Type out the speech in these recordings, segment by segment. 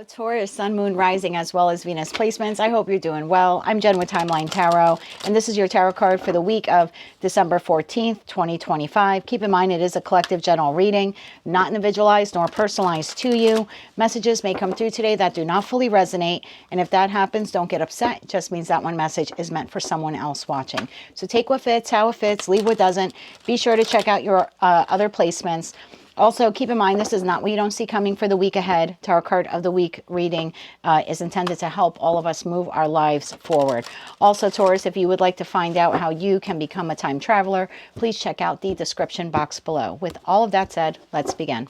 Hello, Taurus, Sun, Moon, Rising, as well as Venus placements. I hope you're doing well. I'm Jen with Timeline Tarot, and this is your tarot card for the week of December 14th, 2025. Keep in mind it is a collective general reading, not individualized nor personalized to you. Messages may come through today that do not fully resonate, and if that happens, don't get upset. It just means that one message is meant for someone else watching. So take what fits, how it fits, leave what doesn't. Be sure to check out your other placements. Also, keep in mind, this is not what you don't see coming for the week ahead. Tarot card of the week reading is intended to help all of us move our lives forward. Also, Taurus, if you would like to find out how you can become a time traveler, please check out the description box below. With all of that said, let's begin.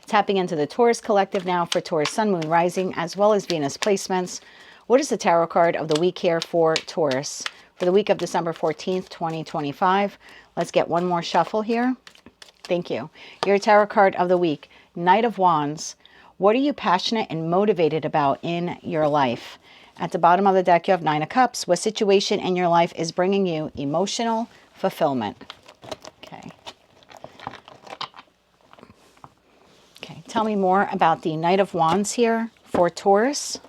Tapping into the Taurus collective now for Taurus, Sun, Moon, Rising, as well as Venus placements. What is the tarot card of the week here for Taurus for the week of December 14th, 2025? Let's get one more shuffle here. Thank you. Your tarot card of the week, Knight of Wands. What are you passionate and motivated about in your life? At the bottom of the deck, you have Nine of Cups. What situation in your life is bringing you emotional fulfillment? Okay. Okay. Tell me more about the Knight of Wands here for Taurus.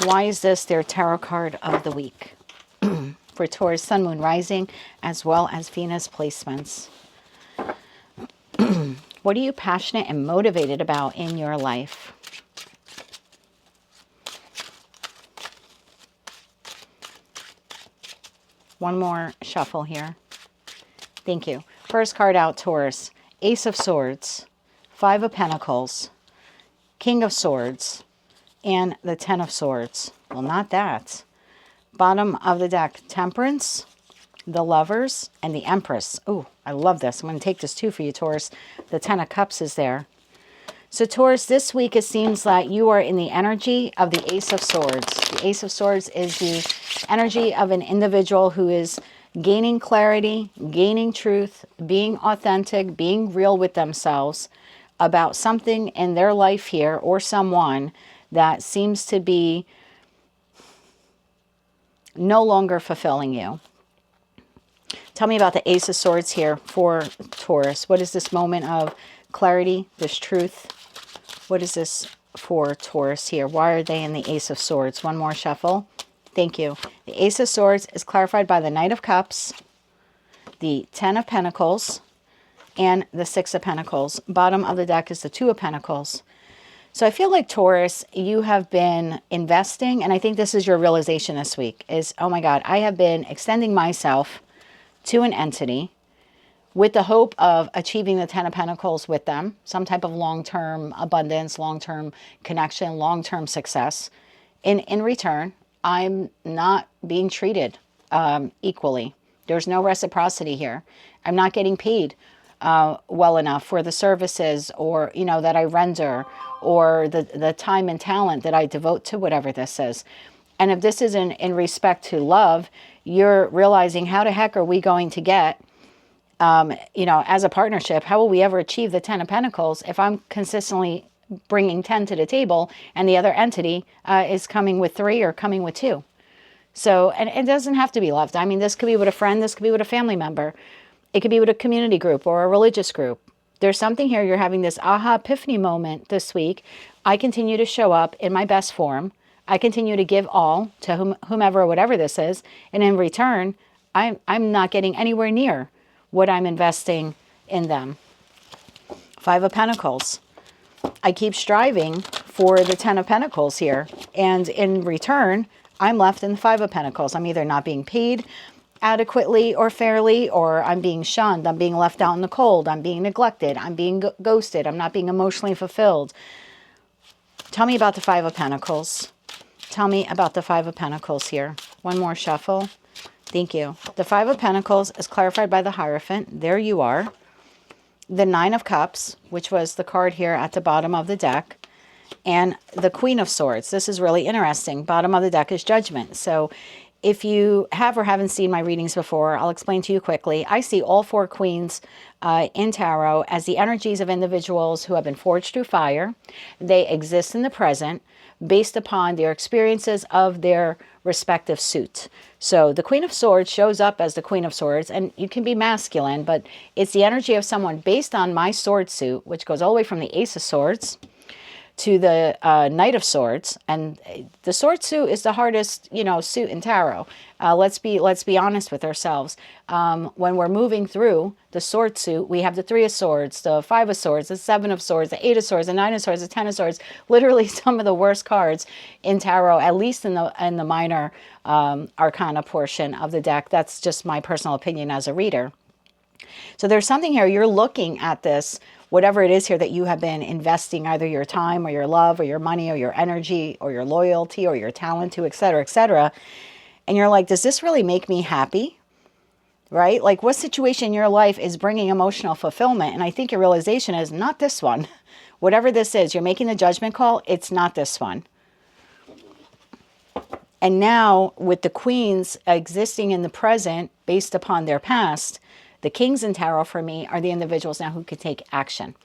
Why is this their tarot card of the week? For Taurus, Sun, Moon, Rising, as well as Venus placements. What are you passionate and motivated about in your life? One more shuffle here. Thank you. First card out, Taurus. Ace of Swords, Five of Pentacles, King of Swords, and the Ten of Swords. Well, not that. Bottom of the deck, Temperance, the Lovers, and the Empress. Oh, I love this. I'm going to take this too for you, Taurus. The Ten of Cups is there. So, Taurus, this week it seems like you are in the energy of the Ace of Swords. The Ace of Swords is the energy of an individual who is gaining clarity, gaining truth, being authentic, being real with themselves about something in their life here or someone that seems to be no longer fulfilling you. Tell me about the Ace of Swords here for Taurus. What is this moment of clarity, this truth? What is this for Taurus here? Why are they in the Ace of Swords? One more shuffle. Thank you. The Ace of Swords is clarified by the Knight of Cups, the Ten of Pentacles, and the Six of Pentacles. Bottom of the deck is the Two of Pentacles. So I feel like, Taurus, you have been investing, and I think this is your realization this week, is, oh my God, I have been extending myself to an entity with the hope of achieving the Ten of Pentacles with them, some type of long-term abundance, long-term connection, long-term success. In return, I'm not being treated equally. There's no reciprocity here. I'm not getting paid well enough for the services or, you know, that I render, or the time and talent that I devote to whatever this is. And if this is in respect to love, you're realizing, how the heck are we going to get, you know, as a partnership, how will we ever achieve the Ten of Pentacles if I'm consistently bringing 10 to the table and the other entity is coming with 3 or coming with 2? So, and it doesn't have to be love. I mean, this could be with a friend, this could be with a family member. It could be with a community group or a religious group. There's something here, you're having this aha epiphany moment this week. I continue to show up in my best form. I continue to give all to whomever or whatever this is. And in return, I'm not getting anywhere near what I'm investing in them. Five of Pentacles. I keep striving for the Ten of Pentacles here. And in return, I'm left in the Five of Pentacles. I'm either not being paid adequately or fairly, or I'm being shunned. I'm being left out in the cold. I'm being neglected. I'm being ghosted. I'm not being emotionally fulfilled. Tell me about the Five of Pentacles. Tell me about the Five of Pentacles here. One more shuffle. Thank you. The Five of Pentacles is clarified by the Hierophant. There you are. The Nine of Cups, which was the card here at the bottom of the deck. And the Queen of Swords. This is really interesting. Bottom of the deck is Judgment. So if you have or haven't seen my readings before, I'll explain to you quickly. I see all 4 queens in tarot as the energies of individuals who have been forged through fire. They exist in the present based upon their experiences of their respective suit. So the Queen of Swords shows up as the Queen of Swords, and you can be masculine, but it's the energy of someone based on my sword suit, which goes all the way from the Ace of Swords to the Knight of Swords, and the Sword suit is the hardest, you know, suit in tarot. Let's be honest with ourselves. When we're moving through the Sword suit, we have the Three of Swords, the Five of Swords, the Seven of Swords, the Eight of Swords, the Nine of Swords, the Ten of Swords. Literally some of the worst cards in tarot, at least in the minor arcana portion of the deck. That's just my personal opinion as a reader. So there's something here, you're looking at this, whatever it is here that you have been investing either your time or your love or your money or your energy or your loyalty or your talent to, et cetera, and you're like, does this really make me happy? Right? Like, what situation in your life is bringing emotional fulfillment? And I think your realization is not this one. Whatever this is, you're making the judgment call, it's not this one. And now with the queens existing in the present based upon their past, the kings in tarot for me are the individuals now who can take action.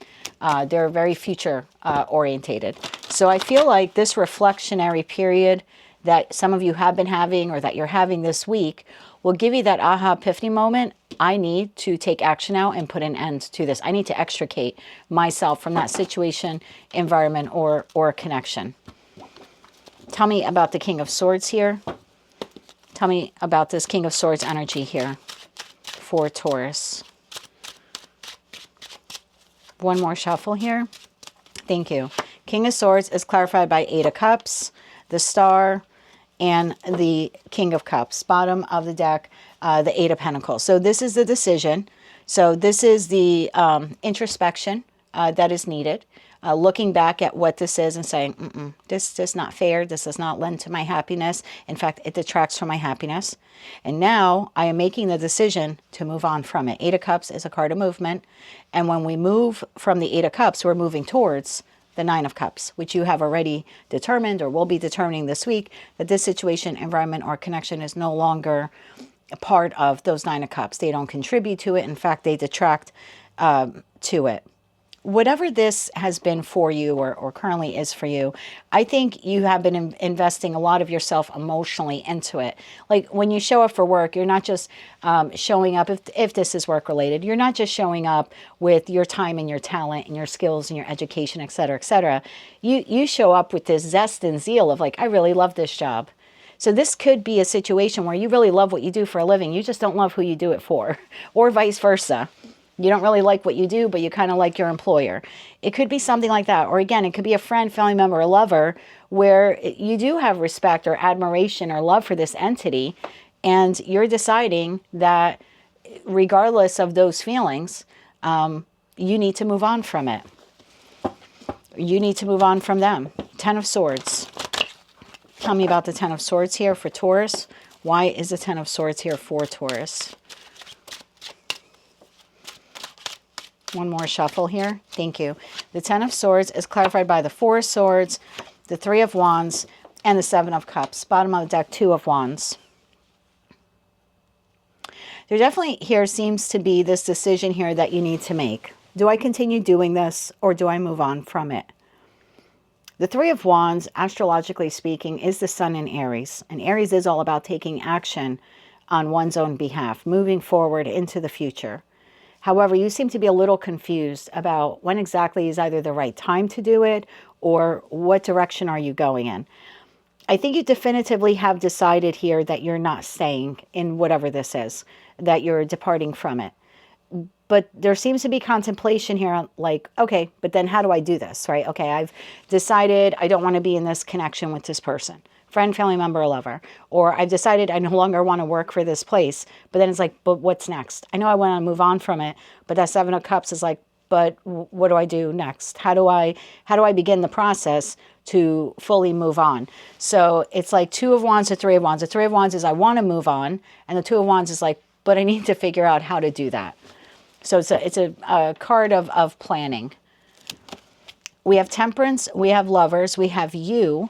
They're very future orientated. So I feel like this reflectionary period that some of you have been having or that you're having this week will give you that aha epiphany moment. I need to take action now and put an end to this. I need to extricate myself from that situation, environment, or connection. Tell me about the King of Swords here. Tell me about this King of Swords energy here for Taurus. One more shuffle here. Thank you. King of Swords is clarified by Eight of Cups, the Star, and the King of Cups. Bottom of the deck, the Eight of Pentacles. So this is the decision. So this is the introspection that is needed. Looking back at what this is and saying, this is not fair. This does not lend to my happiness. In fact, it detracts from my happiness. And now I am making the decision to move on from it. Eight of Cups is a card of movement. And when we move from the Eight of Cups, we're moving towards the Nine of Cups, which you have already determined or will be determining this week, that this situation, environment, or connection is no longer a part of those Nine of Cups. They don't contribute to it. In fact, they detract to it. Whatever this has been for you or currently is for you, I think you have been investing a lot of yourself emotionally into it. Like when you show up for work, you're not just showing up, if this is work related, you're not just showing up with your time and your talent and your skills and your education, et cetera, et cetera. You show up with this zest and zeal of like, I really love this job. So this could be a situation where you really love what you do for a living. You just don't love who you do it for, or vice versa. You don't really like what you do, but you kind of like your employer. It could be something like that. Or again, it could be a friend, family member, or lover where you do have respect or admiration or love for this entity. And you're deciding that regardless of those feelings, you need to move on from it. You need to move on from them. Ten of Swords. Tell me about the Ten of Swords here for Taurus. Why is the Ten of Swords here for Taurus? One more shuffle here. Thank you. The Ten of Swords is clarified by the Four of Swords, the Three of Wands, and the Seven of Cups. Bottom of the deck, Two of Wands. There definitely here seems to be this decision here that you need to make. Do I continue doing this or do I move on from it? The Three of Wands, astrologically speaking, is the Sun in Aries. And Aries is all about taking action on one's own behalf, moving forward into the future. However, you seem to be a little confused about when exactly is either the right time to do it or what direction are you going in. I think you definitively have decided here that you're not staying in whatever this is, that you're departing from it. But there seems to be contemplation here like, okay, but then how do I do this, right? Okay, I've decided I don't want to be in this connection with this person. Friend, family member, or lover. Or I've decided I no longer want to work for this place. But then it's like, but what's next? I know I want to move on from it. But that Seven of Cups is like, but what do I do next? How do I begin the process to fully move on? So it's like Two of Wands to Three of Wands. The Three of Wands is I want to move on. And the Two of Wands is like, but I need to figure out how to do that. So it's a card of planning. We have Temperance. We have Lovers. We have you.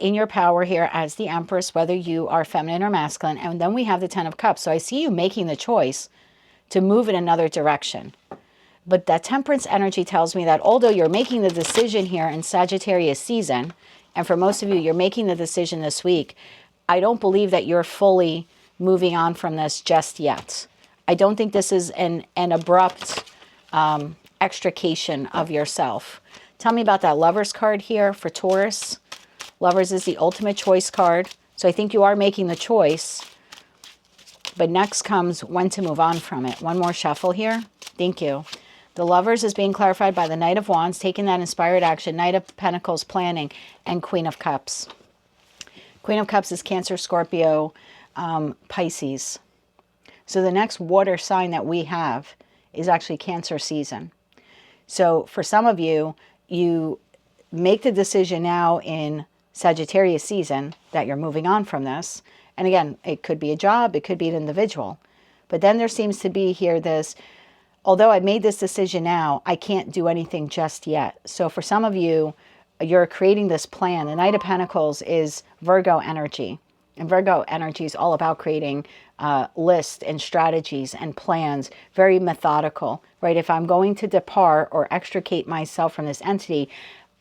In your power here as the Empress, whether you are feminine or masculine. And then we have the Ten of Cups. So I see you making the choice to move in another direction. But that Temperance energy tells me that although you're making the decision here in Sagittarius season, and for most of you, you're making the decision this week, I don't believe that you're fully moving on from this just yet. I don't think this is an abrupt extrication of yourself. Tell me about that Lovers card here for Taurus. Lovers is the ultimate choice card. So I think you are making the choice. But next comes when to move on from it. One more shuffle here. Thank you. The Lovers is being clarified by the Knight of Wands, taking that inspired action, Knight of Pentacles, planning, and Queen of Cups. Queen of Cups is Cancer, Scorpio, Pisces. So the next water sign that we have is actually Cancer season. So for some of you, you make the decision now in Sagittarius season that you're moving on from this. And again, it could be a job, it could be an individual. But then there seems to be here this, although I made this decision now, I can't do anything just yet. So for some of you, you're creating this plan. The Knight of Pentacles is Virgo energy. And Virgo energy is all about creating lists and strategies and plans, very methodical, right? If I'm going to depart or extricate myself from this entity,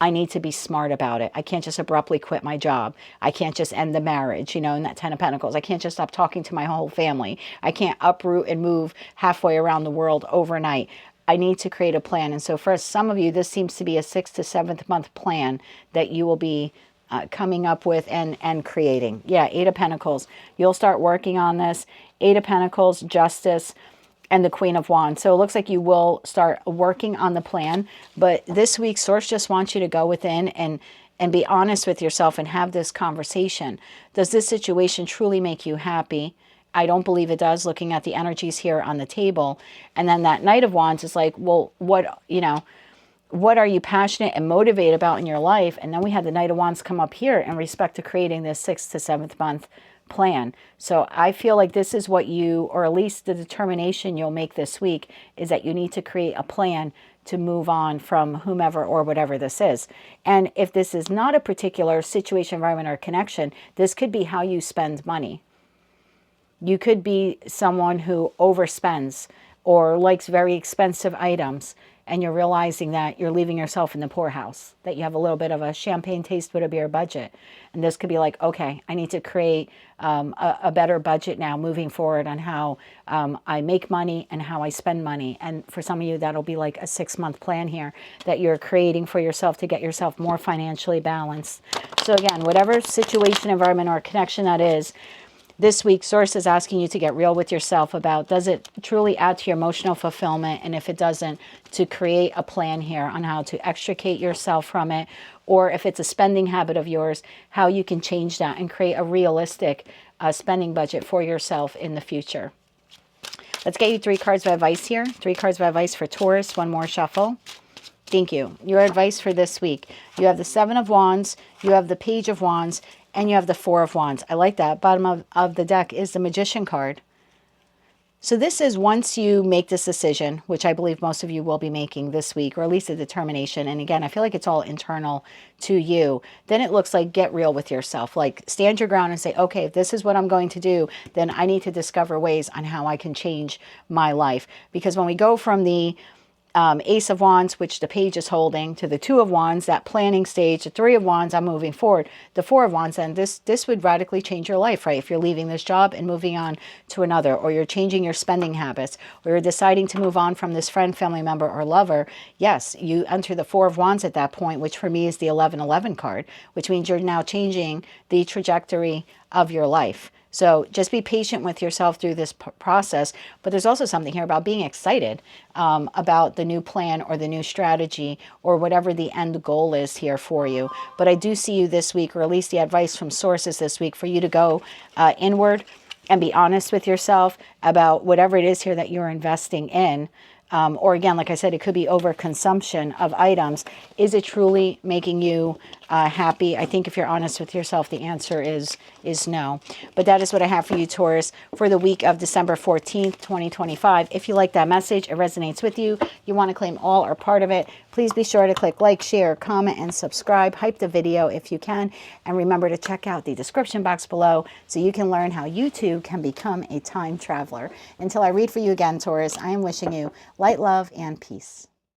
I need to be smart about it. I can't just abruptly quit my job. I can't just end the marriage, you know, in that 10 of Pentacles. I can't just stop talking to my whole family. I can't uproot and move halfway around the world overnight. I need to create a plan. And so for some of you, this seems to be a 6th to 7th month plan that you will be coming up with and creating. Yeah, 8 of Pentacles. You'll start working on this. 8 of Pentacles, Justice, and the Queen of Wands. So it looks like you will start working on the plan. But this week, Source just wants you to go within and be honest with yourself and have this conversation. Does this situation truly make you happy? I don't believe it does, looking at the energies here on the table. And then that Knight of Wands is like, well, what, you know, what are you passionate and motivated about in your life? And then we had the Knight of Wands come up here in respect to creating this 6th to 7th month plan. So I feel like this is what you, or at least the determination you'll make this week, is that you need to create a plan to move on from whomever or whatever this is. And if this is not a particular situation, environment, or connection, this could be how you spend money. You could be someone who overspends or likes very expensive items, and you're realizing that you're leaving yourself in the poorhouse, that you have a little bit of a champagne taste but a beer budget. And this could be like, okay, I need to create a better budget now moving forward on how I make money and how I spend money. And for some of you, that'll be like a 6-month plan here that you're creating for yourself to get yourself more financially balanced. So again, whatever situation, environment, or connection that is, this week, Source is asking you to get real with yourself about, does it truly add to your emotional fulfillment? And if it doesn't, to create a plan here on how to extricate yourself from it. Or if it's a spending habit of yours, how you can change that and create a realistic spending budget for yourself in the future. Let's get you 3 cards of advice here. 3 cards of advice for Taurus. One more shuffle. Thank you. Your advice for this week. You have the 7 of Wands, you have the Page of Wands, and you have the 4 of Wands. I like that. Bottom of the deck is the Magician card. So this is once you make this decision, which I believe most of you will be making this week, or at least a determination. And again, I feel like it's all internal to you. Then it looks like get real with yourself. Like stand your ground and say, okay, if this is what I'm going to do, then I need to discover ways on how I can change my life. Because when we go from the Ace of Wands, which the Page is holding, to the 2 of Wands, that planning stage, the 3 of Wands, I'm moving forward, the 4 of Wands, and this would radically change your life, right? If you're leaving this job and moving on to another, or you're changing your spending habits, or you're deciding to move on from this friend, family member, or lover, yes, you enter the 4 of Wands at that point, which for me is the 1111 card, which means you're now changing the trajectory of your life. So just be patient with yourself through this process. But there's also something here about being excited about the new plan or the new strategy or whatever the end goal is here for you. But I do see you this week, or at least the advice from sources this week, for you to go inward and be honest with yourself about whatever it is here that you're investing in. Or again, like I said, it could be overconsumption of items. Is it truly making you happy? I think if you're honest with yourself, the answer is no. But that is what I have for you, Taurus, for the week of December 14th, 2025. If you like that message, it resonates with you, you want to claim all or part of it, please be sure to click like, share, comment, and subscribe. Hype the video if you can. And remember to check out the description box below so you can learn how you too can become a time traveler. Until I read for you again, Taurus, I am wishing you light, love, and peace.